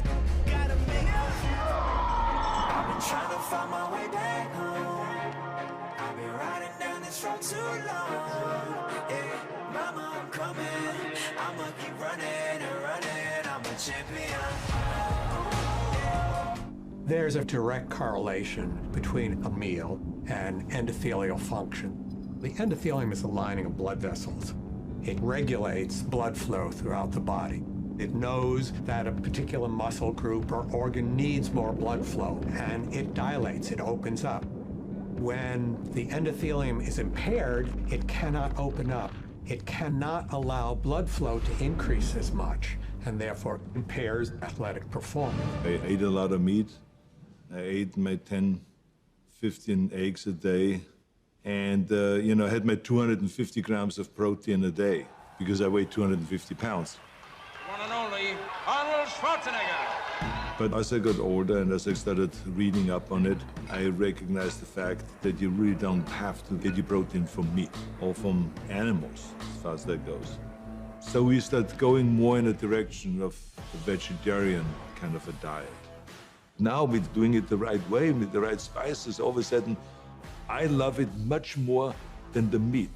coast. I've been trying to find my way back home. I've been riding down this road too long. Yeah, mama, I'm coming. I'ma keep running and running. I'm a champion. There's a direct correlation between a meal and endothelial function. The endothelium is the lining of blood vessels. It regulates blood flow throughout the body. It knows that a particular muscle group or organ needs more blood flow, and it dilates, it opens up. When the endothelium is impaired, it cannot open up. It cannot allow blood flow to increase as much, and therefore impairs athletic performance. I ate a lot of meat. I ate my 10, 15 eggs a day, and you know, I had my 250 grams of protein a day because I weigh 250 pounds. One and only Arnold Schwarzenegger. But as I got older and as I started reading up on it, I recognized the fact that you really don't have to get your protein from meat or from animals, as far as that goes. So we started going more in a direction of a vegetarian kind of a diet. Now with doing it the right way, with the right spices, all of a sudden, I love it much more than the meat.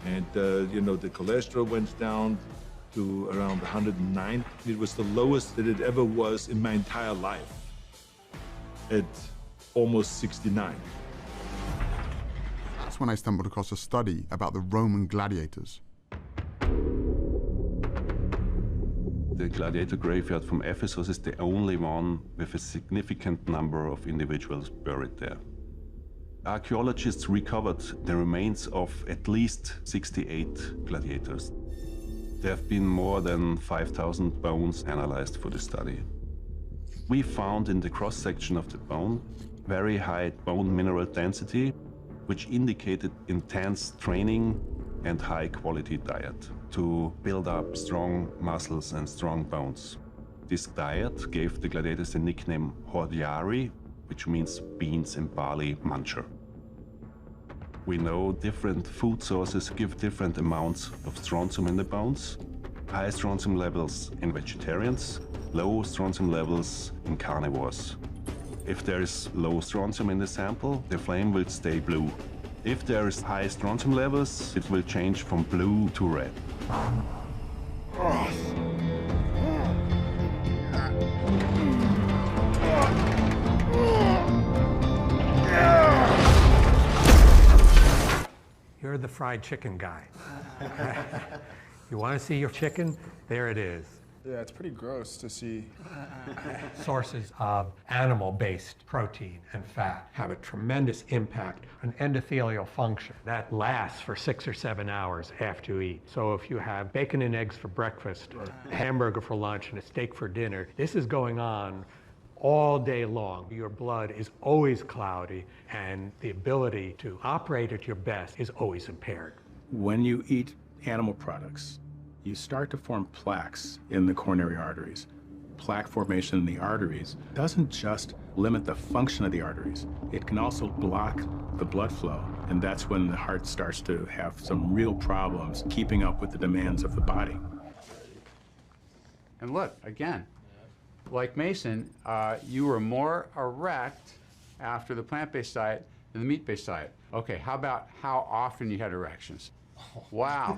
And, you know, the cholesterol went down to around 109. It was the lowest that it ever was in my entire life, at almost 69. That's when I stumbled across a study about the Roman gladiators. The gladiator graveyard from Ephesus is the only one with a significant number of individuals buried there. Archaeologists recovered the remains of at least 68 gladiators. There have been more than 5,000 bones analyzed for the study. We found in the cross-section of the bone very high bone mineral density, which indicated intense training and high-quality diet to build up strong muscles and strong bones. This diet gave the gladiators the nickname hordeari, which means beans and barley muncher. We know different food sources give different amounts of strontium in the bones. High strontium levels in vegetarians, low strontium levels in carnivores. If there is low strontium in the sample, the flame will stay blue. If there is high strontium levels, it will change from blue to red. You're the fried chicken guy. You want to see your chicken? There it is. Yeah, it's pretty gross to see. Sources of animal-based protein and fat have a tremendous impact on endothelial function. That lasts for 6 or 7 hours after you eat. So if you have bacon and eggs for breakfast, a hamburger for lunch, and a steak for dinner, this is going on all day long. Your blood is always cloudy, and the ability to operate at your best is always impaired. When you eat animal products, you start to form plaques in the coronary arteries. Plaque formation in the arteries doesn't just limit the function of the arteries, it can also block the blood flow. And that's when the heart starts to have some real problems keeping up with the demands of the body. And look, again, like Mason, you were more erect after the plant-based diet than the meat-based diet. Okay, how about how often you had erections? Wow.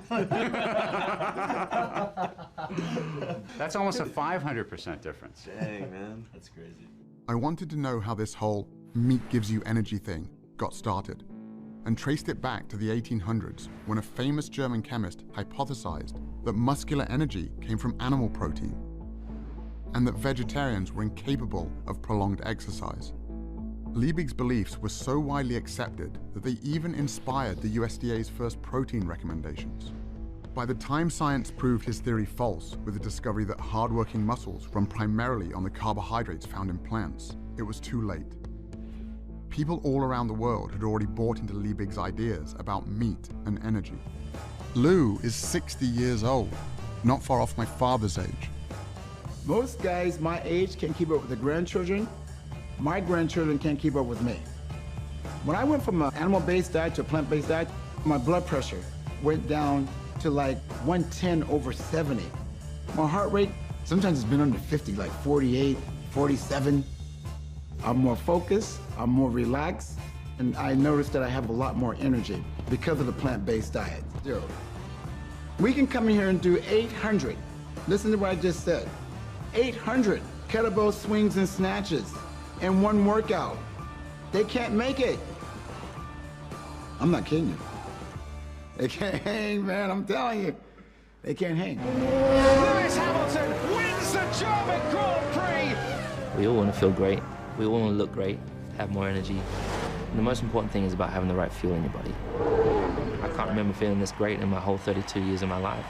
That's almost a 500% difference. Dang, man, that's crazy. I wanted to know how this whole meat gives you energy thing got started, and traced it back to the 1800s when a famous German chemist hypothesized that muscular energy came from animal protein, and that vegetarians were incapable of prolonged exercise. Liebig's beliefs were so widely accepted that they even inspired the USDA's first protein recommendations. By the time science proved his theory false with the discovery that hardworking muscles run primarily on the carbohydrates found in plants, it was too late. People all around the world had already bought into Liebig's ideas about meat and energy. Lou is 60 years old, not far off my father's age. Most guys my age can keep up with the grandchildren. My grandchildren can't keep up with me. When I went from an animal-based diet to a plant-based diet, my blood pressure went down to like 110/70. My heart rate Sometimes it's been under 50, like 48, 47. I'm more focused, I'm more relaxed, and I noticed that I have a lot more energy because of the plant-based diet. Dude, we can come in here and do 800. Listen to what I just said. 800 kettlebell swings and snatches in one workout. They can't make it. I'm not kidding you. They can't hang, man, I'm telling you. They can't hang. Lewis Hamilton wins the German Grand Prix. We all want to feel great. We all want to look great, have more energy. And the most important thing is about having the right fuel in your body. I can't remember feeling this great in my whole 32 years of my life.